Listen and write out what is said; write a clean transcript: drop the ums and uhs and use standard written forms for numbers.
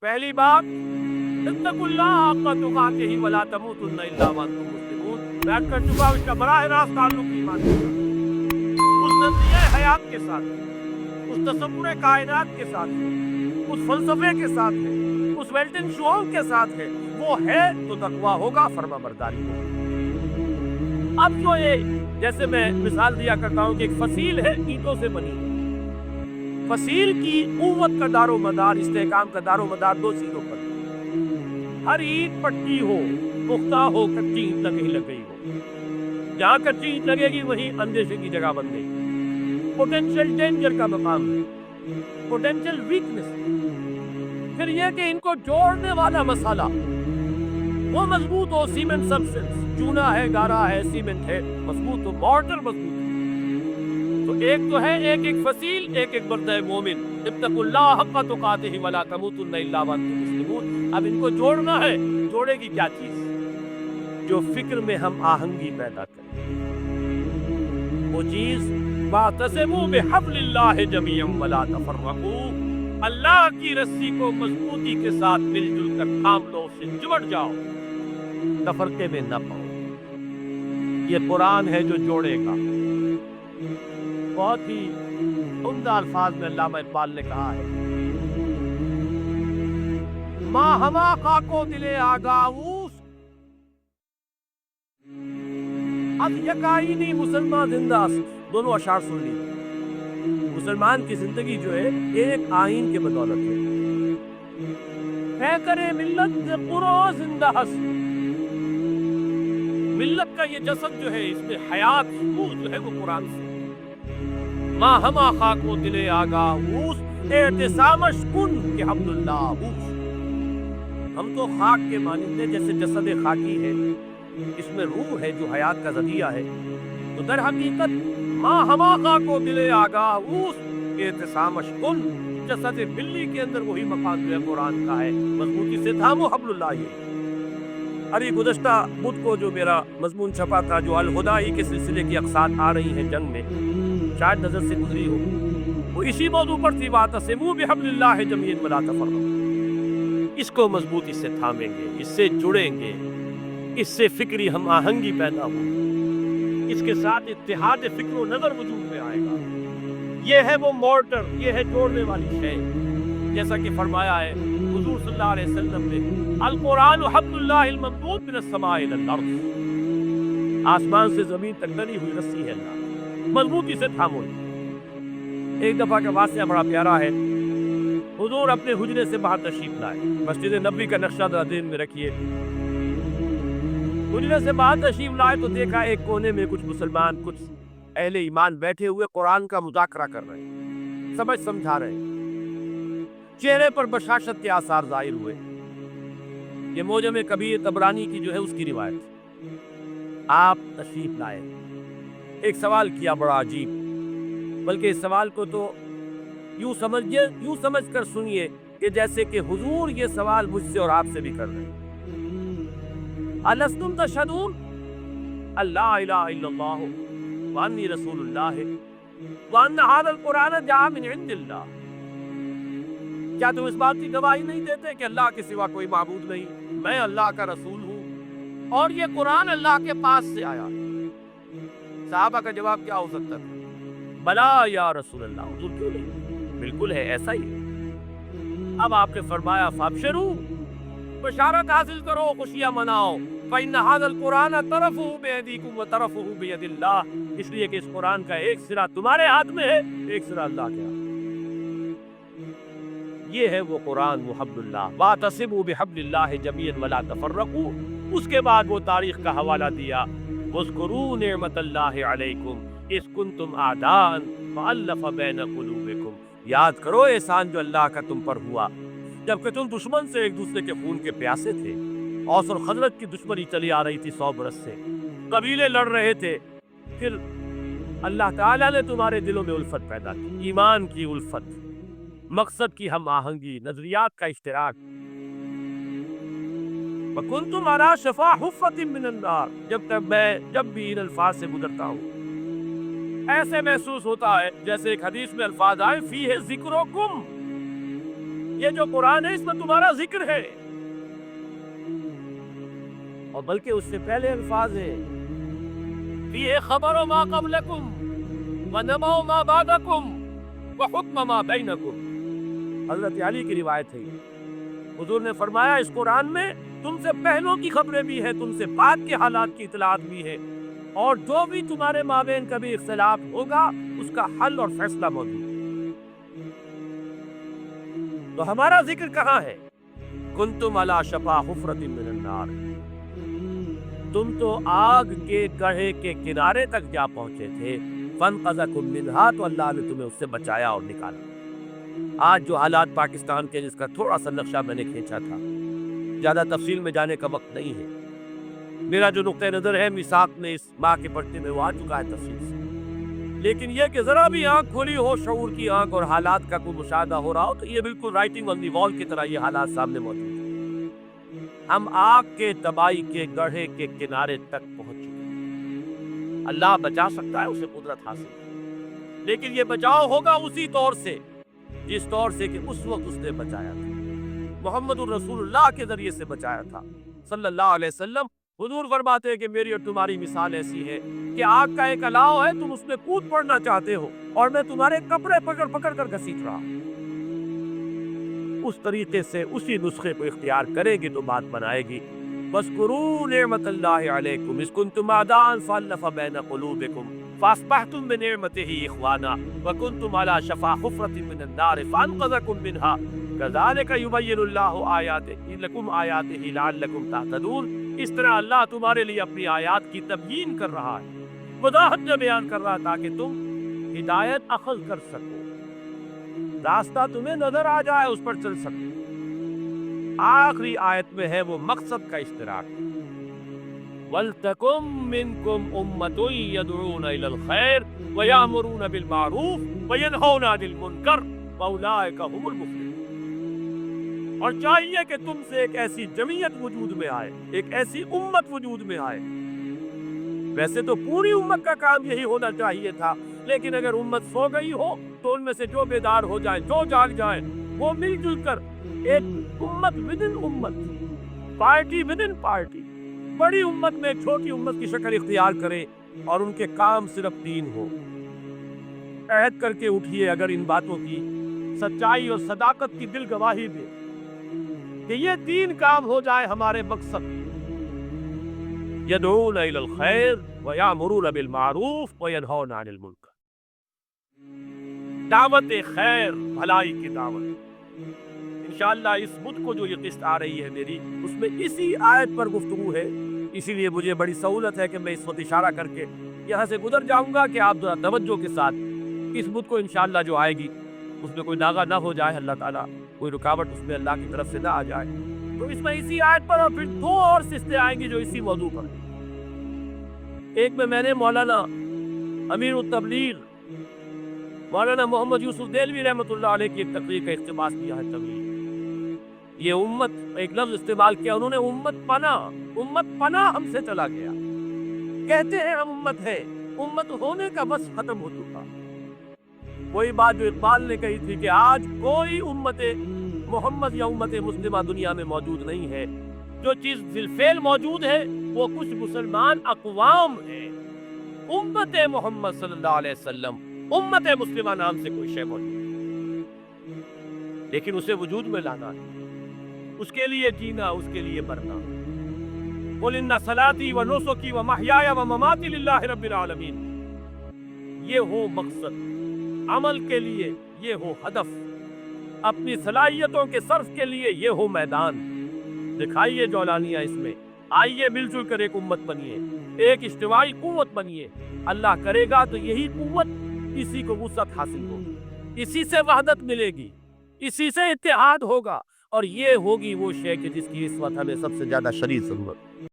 پہلی بات، اتقوا اللہ حق تقاتہ ولا تموتن الا وانتم مسلمون، بیان کر چکا اس کا براہ راست تعلق ایمان کے ساتھ، اس نظریہ حیات کے ساتھ، اس تصور کائنات کے ساتھ ہے، اس فلسفے کے ساتھ ہے، اس ویلٹن شعور کے ساتھ ہے۔ وہ ہے تو تقویٰ ہوگا، فرما برداری ہوگی۔ اب جو یہ جیسے میں مثال دیا کرتا ہوں کہ ایک فصیل ہے اینٹوں سے بنی، فصیل کی قوت کا دار و مدار، استحکام کا دار و مدار دو چیزوں پر، ہر اینٹ پٹی ہو، پختہ ہو، کچی اینٹ لگ گئی ہو، جہاں کچی اینٹ لگے گی وہیں اندیشے کی جگہ بن گئی، پوٹینشیل ڈینجر کا مقام ہے، پوٹینشیل ویکنس۔ پھر یہ کہ ان کو جوڑنے والا مسئلہ وہ مضبوط ہو، سیمنٹ سبسٹنس، چونا ہے، گارا ہے، سیمنٹ ہے، مضبوط ہو، مارٹر مضبوط ہو۔ تو ایک تو ہے ایک فصیل، ایک بردہ مومن، اتقوا اللہ حق تقاتہ ولا تموتن الا وانتم مسلمون۔ اب ان کو جوڑنا ہے، جوڑے گی کیا چیز؟ جو فکر میں ہم آہنگی پیدا کرے، وہ چیز واعتصموا بحبل اللہ جميعا ولا تفرقوا، اللہ کی رسی کو مضبوطی کے ساتھ مل جل کر تھام لو، اس سے چمٹ جاؤ، تفرقے میں نہ پاؤ۔ یہ قرآن ہے جو جوڑے گا۔ بہت ہی عمدہ الفاظ میں علامہ اقبال نے کہا ہے، ماں ہما خاکو دلے آگاؤس، اب یکائنی مسلمان زندہ۔ دونوں اشعار سن لیجیے۔ مسلمان کی زندگی جو ہے ایک آئین کے بدولت ہے کرے ملت قرآ زندہ ہس، ملت کا یہ جسد جو ہے اس میں حیات روح جو ہے وہ قرآن سے۔ ماں ہما خاک و دل آگاہوس، اعتصامش کن کہ حبل اللہ ہوس۔ ہم تو خاک کے مانند ہیں، جیسے جسد خاکی ہے، اس میں روح ہے جو حیات کا ذریعہ ہے، تو در حقیقت ماں ہما خاک و دل آگاہوس، اعتصامش کن، جسد بلی کے اندر وہی مقام جو ہے قرآن کا ہے، مضبوطی سے تھامو حبل اللہ۔ یہ ابھی گزشتہ بدھ کو جو میرا مضمون چھپا تھا، جو الہدائی کے سلسلے کی اقساط آ رہی ہیں جنگ میں، شاید نظر سے گزری ہو، وہ اسی موضوع پر تھی، واعتصموا بحبل اللہ جميعا ولا تفرقوا۔ اس کو مضبوطی سے تھامیں گے، اس سے جڑیں گے، اس سے فکری ہم آہنگی پیدا ہوگی، اس کے ساتھ اتحاد فکر و نظر وجود میں آئے گا۔ یہ ہے وہ مورٹر، یہ ہے جوڑنے والی شے، جیسا کہ فرمایا ہے حضور صلی اللہ علیہ وسلم نے، القرآن حبل اللہ الممدود من السماء الى الارض، آسمان سے زمین تک ڈلی ہوئی رسی ہے اللہ، مضبوطی سے تھامو۔ ایک دفعہ کا واقعہ بڑا پیارا ہے، حضور اپنے حجرے سے باہر تشریف لائے، مسجد نبوی کا نقشہ ذہن میں رکھیے، حجرے سے باہر تشریف لائے تو دیکھا ایک کونے میں کچھ مسلمان، کچھ اہل ایمان بیٹھے ہوئے قرآن کا مذاکرہ کر رہے ہیں، سمجھا رہے ہیں، چہرے پر بشاشت کے آثار ظاہر ہوئے۔ یہ موجم کبیر طبرانی کی جو ہے اس کی روایت۔ آپ تشریف لائے، ایک سوال کیا بڑا عجیب، بلکہ اس سوال کو تو یوں سمجھ کر سنیے کہ جیسے کہ حضور یہ سوال مجھ سے اور آپ سے بھی کر رہے ہیں۔ الستم تشہدون اللہ الہ الا اللہ وانی رسول اللہ وان ھذا القرآن جاء من عند اللہ، کیا تم اس بات کی گواہی نہیں دیتے کہ اللہ کے سوا کوئی معبود نہیں، میں اللہ کا رسول ہوں اور یہ قرآن اللہ کے پاس سے آیا؟ صحابہ کا جواب کیا ہو سکتا تھا؟ بلا یا رسول اللہ، حضور کیوں نہیں، بالکل ہے، ایسا ہی ہے۔ اب آپ نے فرمایا فابشروا، بشارت حاصل کرو، خوشیاں مناؤ، فإن هذا القرآن طرفه بأيديكم وطرفه بيد الله، اس لیے کہ اس قرآن کا ایک سرا تمہارے ہاتھ میں ہے، ایک سرا اللہ کے ہاتھ میں۔ یہ ہے وہ قرآن، وہ حبل اللہ، واعتصموا بحبل اللہ جميعا ولا تفرقوا۔ اس کے بعد وہ تاریخ کا حوالہ دیا، واذکروا نعمت اللہ علیکم اذ کنتم اعداء فالف بین قلوبکم، یاد کرو احسان جو اللہ کا تم پر ہوا جبکہ تم دشمن سے ایک دوسرے کے خون کے پیاسے تھے۔ اوس اور خزرج کی دشمنی چلی آ رہی تھی 100 برس سے، قبیلے لڑ رہے تھے، پھر اللہ تعالیٰ نے تمہارے دلوں میں الفت پیدا کی، ایمان کی الفت، مقصد کی ہم آہنگی، نظریات کا اشتراک۔ وَكُنْتُمْ عَلَىٰ شَفَا حُفَّةٍ مِّنَ النَّارِ، جب بھی ان الفاظ سے گزرتا ہوں ایسے محسوس ہوتا ہے جیسے ایک حدیث میں الفاظ آئے فِيهِ ذِكْرُكُمْ، یہ جو قرآن ہے اس میں تمہارا ذکر ہے، اور بلکہ اس سے پہلے الفاظ ہے فیہ خبر ما قبلکم ونبأ ما بعدکم وحکم ما بینکم۔ حضرت علی کی روایت ہے یہ، حضور نے فرمایا اس قرآن میں تم سے پہلوں کی خبریں بھی ہیں، تم سے بعد کے حالات کی اطلاعات بھی ہے، اور جو بھی تمہارے مابین کبھی اختلاف ہوگا اس کا حل اور فیصلہ موجود ہے۔ تو ہمارا ذکر کہاں ہے؟ کنتم علی شفا حفرۃ من النار، تم تو آگ کے گڑھے کے کنارے تک جا پہنچے تھے، فانقذکم منہا، تو اللہ نے تمہیں اس سے بچایا اور نکالا۔ آج جو حالات پاکستان کے، جس کا تھوڑا سا نقشہ میں نے کھینچا تھا، زیادہ تفصیل میں جانے کا وقت نہیں ہے، میرا جو نقطہ نظر ہے میثاق میں اس ماہ کے پڑھتے میں وہ آ چکا ہے تفصیل سے، لیکن یہ کہ ذرا بھی آنکھ کھلی ہو، شعور کی آنکھ، اور حالات کا کوئی مشاہدہ ہو رہا ہو، تو یہ بالکل رائٹنگ آن دی وال کی طرح یہ حالات سامنے موجود ہیں۔ ہم آگ کے تباہی کے گڑھے کے کنارے تک پہنچ چکے ہیں۔ اللہ بچا سکتا ہے، اسے قدرت حاصل ہے، لیکن یہ بچاؤ ہوگا اسی طور سے جس طور سے کہ اس وقت اس نے بچایا تھا، محمد الرسول اللہ کے ذریعے سے بچایا تھا صلی اللہ علیہ وسلم۔ حضور فرماتے ہیں کہ میری اور تمہاری مثال ایسی ہے کہ آگ کا ایک الاؤ ہے، تم اس میں کود پڑنا چاہتے ہو اور میں تمہارے کپڑے پکڑ پکڑ کر گھسیٹ رہا ہوں۔ اس طریقے سے اسی نسخے کو اختیار کرے گی تو بات بنائے گی۔ وَاذْكُرُوا نِعْمَةَ اللَّهِ عَلَيْكُمْ إِذْ كُنْتُمْ أَعْدَاءً فَأَلَّفَ بَيْنَ قُلُوبِكُمْ فَأَصْبَحْتُمْ بِنِعْمَتِهِ إِخْوَانًا وَكُنْتُمْ عَلَى شَفَا حُفْرَةٍ مِّنَ النَّارِ فَأَنقَذَكُم مِّنْهَا كَذَلِكَ يُبَيِّنُ اللَّهُ آيَاتِهِ لَكُمْ آيَاتِهِ لَعَلَّكُمْ تَهْتَدُونَ۔ اس طرح اللہ تمہارے لیے اپنی آیات کی تبیین کر رہا ہے، وضاحت میں بیان کر رہا ہے تاکہ تم ہدایت اخذ کر سکو، راستہ تمہیں نظر آ جائے، اس پر چل سکو۔ آخری آیت میں ہے وہ مقصد کا اشتراک، وَلْتَكُن مِّنكُمْ أُمَّةٌ يَدْعُونَ إِلَى الْخَيْرِ وَيَأْمُرُونَ بِالْمَعْرُوفِ وَيَنْهَوْنَ عَنِ الْمُنكَرِ وَأُولَٰئِكَ هُمُ الْمُفْلِحُونَ۔ اور چاہیے کہ تم سے ایک ایسی جمعیت وجود میں آئے، ایک ایسی امت وجود میں آئے۔ ویسے تو پوری امت کا کام یہی ہونا چاہیے تھا، لیکن اگر امت سو گئی ہو تو ان میں سے جو بیدار ہو جائیں، جو جاگ جائیں، وہ مل جل کر ایک امت ودن امت، پارٹی ودن پارٹی، بڑی امت میں ایک چھوٹی امت کی شکل اختیار کرے اور ان کے کام صرف دین ہو۔ عہد کر کے اٹھیے اگر ان باتوں کی سچائی اور صداقت کی دل گواہی دے کہ یہ تین کام ہو جائے ہمارے مقصد، یدعون الی الخیر ویامرون بالمعروف وینہون عن المنکر، دعوت خیر، بھلائی کی دعوت۔ انشاءاللہ اس بدھ کو جو یہ قسط آ رہی ہے میری، اس میں اسی آیت پر گفتگو ہے، اسی لیے مجھے بڑی سہولت ہے کہ میں اس وقت اشارہ کر کے یہاں سے گزر جاؤں گا کہ آپ ذرا توجہ کے ساتھ اس بدھ کو انشاءاللہ جو آئے گی اس میں کوئی داغا نہ ہو جائے، اللہ تعالیٰ کوئی رکاوٹ اس میں اللہ کی طرف سے نہ آ جائے۔ تو اس میں اسی آیت پر اور پھر دو اور سلسلے آئیں گے جو اسی موضوع پر ہیں۔ ایک میں نے مولانا امیر التبلیغ مولانا محمد یوسف دہلوی رحمۃ اللہ علیہ کی ایک تقریر کا اقتباس کیا ہے طویل۔ یہ امت، ایک لفظ استعمال کیا انہوں نے، امت پناہ ہم سے چلا گیا۔ کہتے ہیں ہم امت ہے، امت ہونے کا بس ختم ہو چکا۔ وہی بات جو اقبال نے کہی تھی کہ آج کوئی امت محمد یا امت مسلمہ دنیا میں موجود نہیں ہے، جو چیز بالفعل موجود ہے وہ کچھ مسلمان اقوام ہیں۔ امت محمد صلی اللہ علیہ وسلم، امت مسلمہ نام سے کوئی شے موجود ہے، لیکن اسے وجود میں لانا ہے، اس کے لیے جینا، اس کے لیے مرنا۔ قل ان صلاتي ونسكي ومحياي ومماتي لله رب العالمین، یہ ہو مقصد عمل کے لیے، یہ ہو ہدف اپنی صلاحیتوں کے صرف کے لیے، یہ ہو میدان۔ دکھائیے جولانیاں اس میں، آئیے مل جل کر ایک امت بنیے، ایک اجتماعی قوت بنیے۔ اللہ کرے گا تو یہی قوت، اسی کو وسعت حاصل ہوگی، اسی سے وحدت ملے گی، اسی سے اتحاد ہوگا، اور یہ ہوگی وہ شے کہ جس کی اس وقت ہمیں سب سے زیادہ شدید ضرورت۔